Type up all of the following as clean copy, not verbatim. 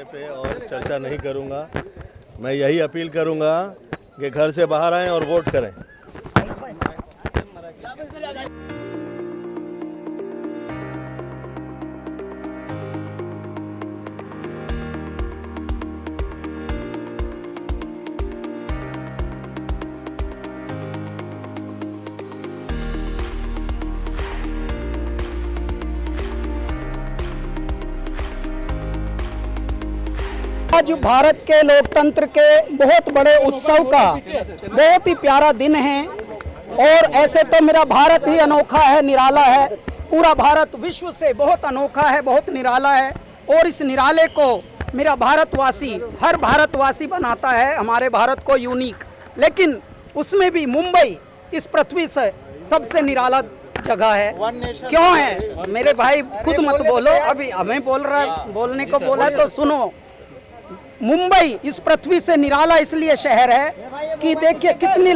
मुद्दे पे और चर्चा नहीं करूंगा। मैं यही अपील करूंगा कि घर से बाहर आएं और वोट करें। आज भारत के लोकतंत्र के बहुत बड़े उत्सव का बहुत ही प्यारा दिन है और ऐसे तो मेरा भारत ही अनोखा है, निराला है। पूरा भारत विश्व से बहुत अनोखा है, बहुत निराला है और इस निराले को मेरा भारतवासी, हर भारतवासी बनाता है हमारे भारत को यूनिक। लेकिन उसमें भी मुंबई इस पृथ्वी से सबसे निराला जगह है। क्यों है मेरे भाई, खुद मत बोलो, अभी हमें बोलने को बोला तो सुनो। मुंबई इस पृथ्वी से निराला इसलिए शहर है कि देखिए कितनी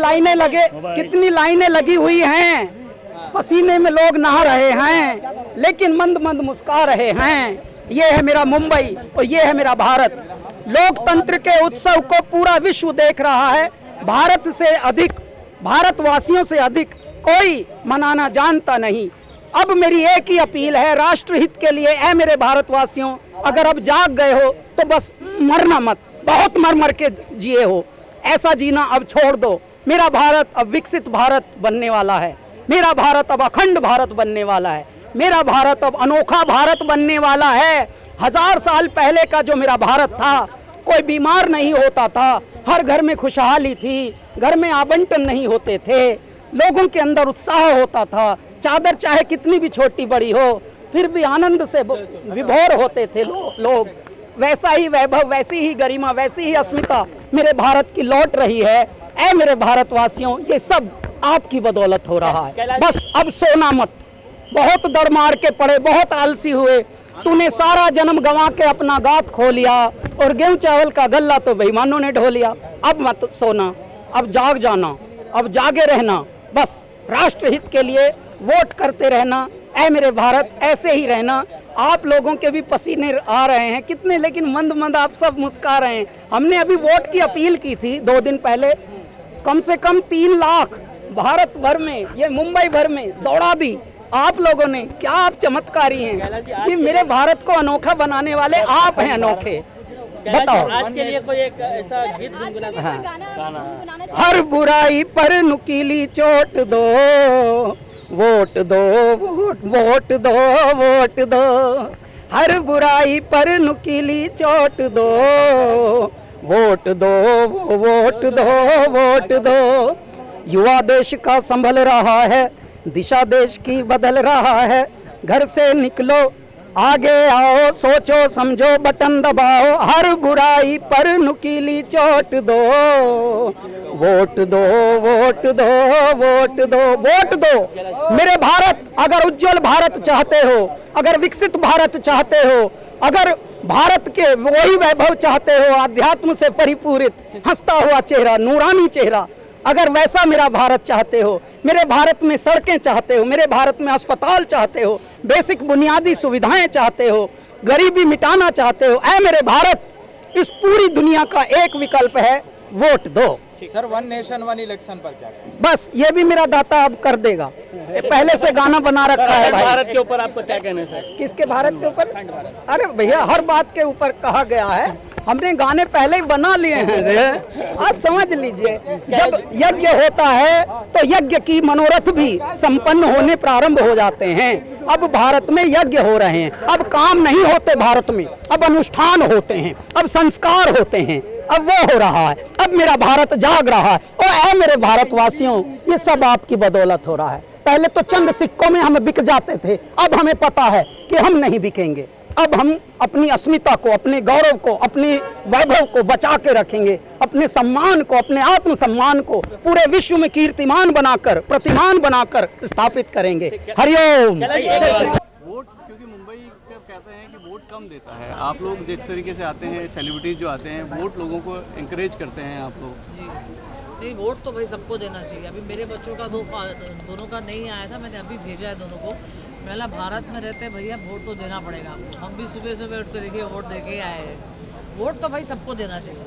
लाइनें लगी हुई हैं, पसीने में लोग नहा रहे हैं लेकिन मंद मंद मुस्कुरा रहे हैं। ये है मेरा मुंबई और ये है मेरा भारत। लोकतंत्र के उत्सव को पूरा विश्व देख रहा है। भारत से अधिक, भारतवासियों से अधिक कोई मनाना जानता नहीं। अब मेरी एक ही अपील है राष्ट्रहित के लिए, ऐ मेरे भारतवासियों, अगर अब जाग गए हो तो बस मरना मत, बहुत मर मर के जिए हो, ऐसा जीना अब छोड़ दो। मेरा भारत अब विकसित भारत बनने वाला है, मेरा भारत अब अखंड भारत बनने वाला है, मेरा भारत अब अनोखा भारत बनने वाला है। 1000 साल पहले का जो मेरा भारत था, कोई बीमार नहीं होता था, हर घर में खुशहाली थी, घर में आवंटन नहीं होते थे, लोगों के अंदर उत्साह होता था, चादर चाहे कितनी भी छोटी बड़ी हो फिर भी आनंद से विभोर होते थे लोग। वैसा ही वैभव, वैसी ही गरिमा, वैसी ही अस्मिता मेरे भारत की लौट रही है। ऐ मेरे भारतवासियों, ये सब आपकी बदौलत हो रहा है। बस अब सोना मत, बहुत दर मार के पड़े, बहुत आलसी हुए, तूने सारा जन्म गंवा के अपना गात खो लिया और गेहूं चावल का गल्ला तो बेईमानों ने ढो लिया। अब मत सोना, अब जाग जाना, अब जागे रहना, बस राष्ट्रहित के लिए वोट करते रहना। ऐ मेरे भारत, ऐसे ही रहना। आप लोगों के भी पसीने आ रहे हैं कितने, लेकिन मंद मंद आप सब मुस्कुरा रहे हैं। हमने अभी वोट की अपील की थी 2 दिन पहले, कम से कम 3 लाख भारत भर में, ये मुंबई भर में दौड़ा दी आप लोगों ने। क्या आप चमत्कारी हैं जी, मेरे भारत को अनोखा बनाने वाले आप हैं अनोखे। बताओ आज के लिए कोई एक ऐसा गीत गुनगुना। हर बुराई पर नुकीली चोट दो, वोट दो, वोट दो, वोट दो, हर बुराई पर नुकीली चोट दो, वोट दो, वोट दो, वोट दो। युवा देश का संभल रहा है, दिशा देश की बदल रहा है। घर से निकलो, आगे आओ, सोचो समझो, बटन दबाओ, हर बुराई पर नुकीली चोट दो, वोट दो, वोट दो, वोट दो, वोट दो। मेरे भारत, अगर उज्जवल भारत चाहते हो, अगर विकसित भारत चाहते हो, अगर भारत के वही वैभव चाहते हो, आध्यात्म से परिपूरित हंसता हुआ चेहरा, नूरानी चेहरा, अगर वैसा मेरा भारत चाहते हो, मेरे भारत में सड़कें चाहते हो, मेरे भारत में अस्पताल चाहते हो, बेसिक बुनियादी सुविधाएं चाहते हो, गरीबी मिटाना चाहते हो, ऐ मेरे भारत, इस पूरी दुनिया का एक विकल्प है, वोट दो। सर, 1 नेशन 1 इलेक्शन पर क्या कहें? बस ये भी मेरा दाता अब कर देगा, पहले से गाना बना रखा है भाई। भारत के ऊपर आपको क्या कहना है सर? किसके भारत के ऊपर? अरे भैया, हर बात के ऊपर कहा गया है, हमने गाने पहले ही बना लिए हैं। आप समझ लीजिए, जब यज्ञ होता है तो यज्ञ की मनोरथ भी संपन्न होने प्रारंभ हो जाते हैं। अब भारत में यज्ञ हो रहे हैं, अब काम नहीं होते भारत में, अब अनुष्ठान होते हैं, अब संस्कार होते हैं, अब वो हो रहा है। अब मेरा भारत जाग रहा है और ऐ मेरे भारतवासियों, ये सब आपकी बदौलत हो रहा है। पहले तो चंद सिक्कों में हम बिक जाते थे, अब हमें पता है कि हम नहीं बिकेंगे। अब हम अपनी अस्मिता को, अपने गौरव को, अपने वैभव को बचा के रखेंगे, अपने सम्मान को, अपने आत्मसम्मान को पूरे विश्व में कीर्तिमान बनाकर, प्रतिमान बनाकर स्थापित करेंगे। हरिओम। वोट, क्योंकि मुंबई का कहते हैं कि वोट कम देता है, आप लोग जिस तरीके से आते हैं, सेलिब्रिटीज जो आते हैं, वोट लोगों को इंकरेज करते हैं आप लोग। जी नहीं, वोट तो भाई सबको देना चाहिए। अभी मेरे बच्चों का दोनों का नहीं आया था, मैंने अभी भेजा है दोनों को। पहला भारत में रहते हैं भैया, वोट तो देना पड़ेगा। हम भी सुबह सुबह उठ कर देखिए वोट दे के आए हैं। वोट तो भाई सबको देना चाहिए,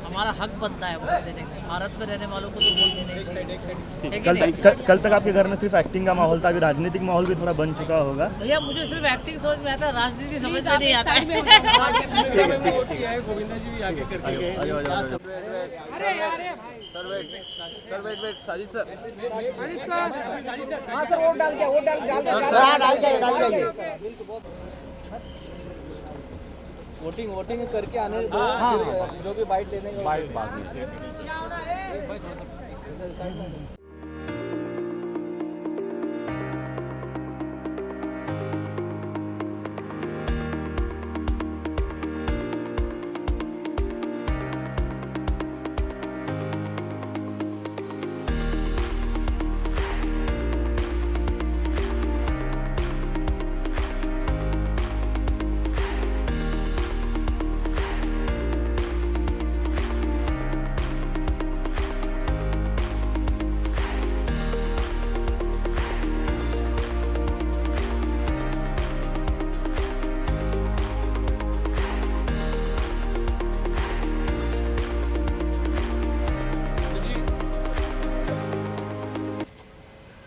हमारा हक बनता है वोट देने का। भारत में रहने वालों को तो वोट देने ही चाहिए, है कि नहीं? कल तक आपके घर में सिर्फ एक्टिंग का माहौल था, अभी राजनीतिक माहौल भी थोड़ा बन चुका होगा। भैया मुझे सिर्फ एक्टिंग समझ में आता है, राजनीति समझ में नहीं आता है। वोट किया है, गोविंदा जी भी आगे करके गए। सर वेट साजिद सर हाँ सर, वोट डाल के वोटिंग करके आने दो, जो भी बाइट लेने का बाइट बाद में से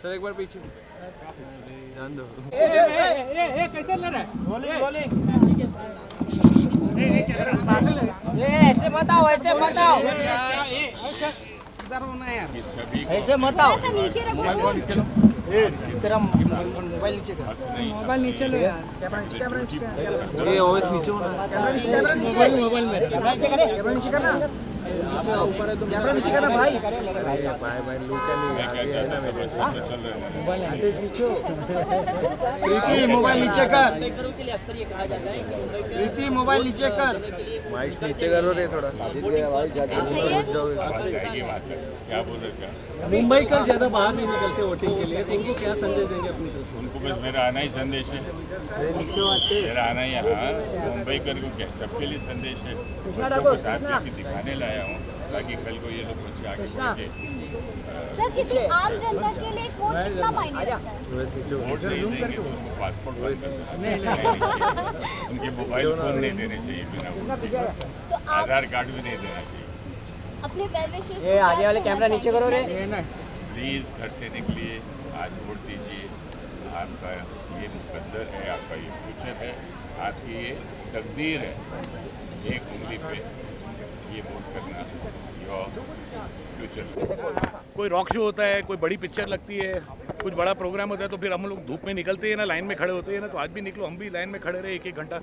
सर एक बार पीछे ध्यान दो। ऐसे मत आओ, ऐसे मत आओ, ऐसे मत आओ। नीचे रखो, तेरा मोबाइल नीचे कर, मोबाइल नीचे लो यार। ये ओएस नीचे होना है। मोबाइल में कैमरा नीचे करना, कैमरा नीचे करना भाई। भाई लूटा नहीं प्रीति मोबाइल नीचे कर, के लिए अक्सर ये कहा जाता है कि मुंबई के प्रीति मोबाइल नीचे कर। माइक नीचे करो रे थोड़ा। मुंबई का ज्यादा बाहर नहीं निकलते वोटिंग के लिए, तो उनको क्या संदेश देंगे अपनी तरफ से? उनको बस मेरा आना ही संदेश है, मेरा आना यहाँ मुंबई कर को क्या सबके लिए संदेश है। बच्चों को साथ लेके दिखाने लाया हूँ ताकि कल को ये लोग मुझसे आगे बढ़े। सर किसी आम जनता के लिए वोट कितना मायने रखता है? वोट नहीं देंगे तो उनको पासपोर्ट बंद कर देना चाहिए, उनके मोबाइल फोन नहीं देने चाहिए बिना वोट के, तो आप आधार कार्ड भी नहीं देना चाहिए। अपने वेल विशर्स को आगे वाले कैमरा नीचे करो रे। प्लीज़ घर से निकलिए, आज वोट दीजिए। आपका ये मुकद्दर है, आपका ये फ्यूचर है, आपकी ये तकदीर है। एक उंगली पे ये वोट करना योर फ्यूचर। कोई रॉक शो होता है, कोई बड़ी पिक्चर लगती है, कुछ बड़ा प्रोग्राम होता है, तो फिर हम लोग धूप में निकलते हैं ना, लाइन में खड़े होते हैं ना। तो आज भी निकलो, हम भी लाइन में खड़े रहे 1-1 घंटा।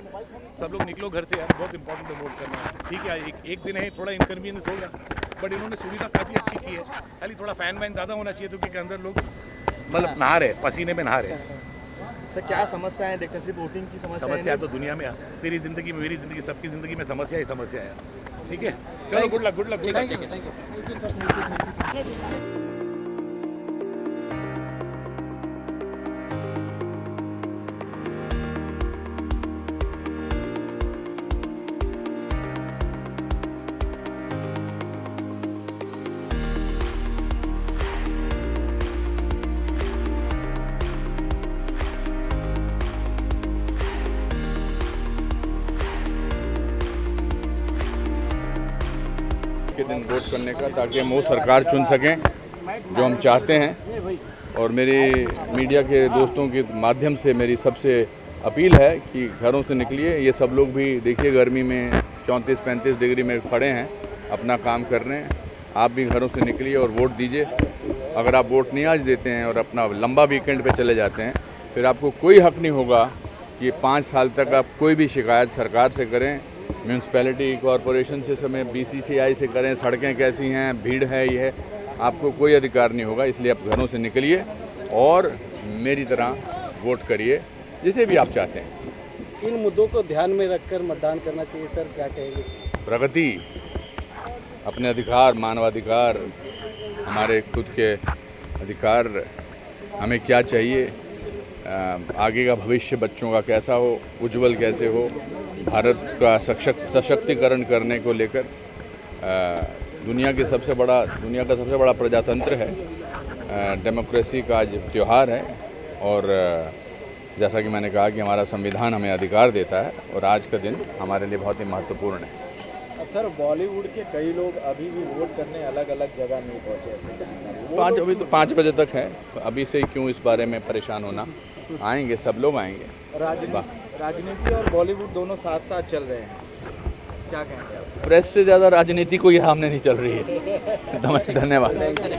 सब लोग निकलो घर से यार, बहुत इंपॉर्टेंट है वोट करना। ठीक है, एक दिन है, थोड़ा इनकन्वीनियंस होगा, बट इन्होंने सुविधा काफ़ी अच्छी की है। खाली थोड़ा फ़ैन वैन ज़्यादा होना चाहिए, तो क्योंकि अंदर लोग मतलब नहा रहे, पसीने में नहा रहे। सर क्या समस्या है, देखते सिर्फ वोटिंग की समस्या तो दुनिया में, तेरी ज़िंदगी में, मेरी ज़िंदगी, सबकी ज़िंदगी में समस्या ही समस्या है। ठीक है, चलो good luck, good luck, good luck. के दिन वोट करने का, ताकि हम वो सरकार चुन सकें जो हम चाहते हैं। और मेरी मीडिया के दोस्तों के माध्यम से मेरी सबसे अपील है कि घरों से निकलिए। ये सब लोग भी देखिए गर्मी में 34-35 डिग्री में खड़े हैं, अपना काम कर रहे हैं। आप भी घरों से निकलिए और वोट दीजिए। अगर आप वोट नहीं आज देते हैं और अपना लंबा वीकेंड पे चले जाते हैं, फिर आपको कोई हक नहीं होगा कि 5 साल तक आप कोई भी शिकायत सरकार से करें, म्यूनसिपैलिटी कॉरपोरेशन से समय BCCI से करें, सड़कें कैसी हैं, भीड़ है, ये है, आपको कोई अधिकार नहीं होगा। इसलिए आप घरों से निकलिए और मेरी तरह वोट करिए जिसे भी आप चाहते हैं। इन मुद्दों को ध्यान में रखकर मतदान करना चाहिए सर, क्या कहेंगे? प्रगति, अपने अधिकार, मानवाधिकार, हमारे खुद के अधिकार, हमें क्या चाहिए, आगे का भविष्य बच्चों का कैसा हो, उज्जवल कैसे हो, भारत का सशक्तिकरण करने को लेकर दुनिया का सबसे बड़ा प्रजातंत्र है, डेमोक्रेसी का आज त्यौहार है। और जैसा कि मैंने कहा कि हमारा संविधान हमें अधिकार देता है और आज का दिन हमारे लिए बहुत ही महत्वपूर्ण है। सर बॉलीवुड के कई लोग अभी भी वोट करने अलग अलग जगह नहीं पहुंचे। अभी तो 5 बजे तक है, अभी से ही क्यों इस बारे में परेशान होना, आएंगे सब लोग आएंगे। राजनीति और बॉलीवुड दोनों साथ साथ चल रहे हैं, क्या कहेंगे आप? प्रेस से ज़्यादा राजनीति कोई सामने नहीं चल रही है। धन्यवाद।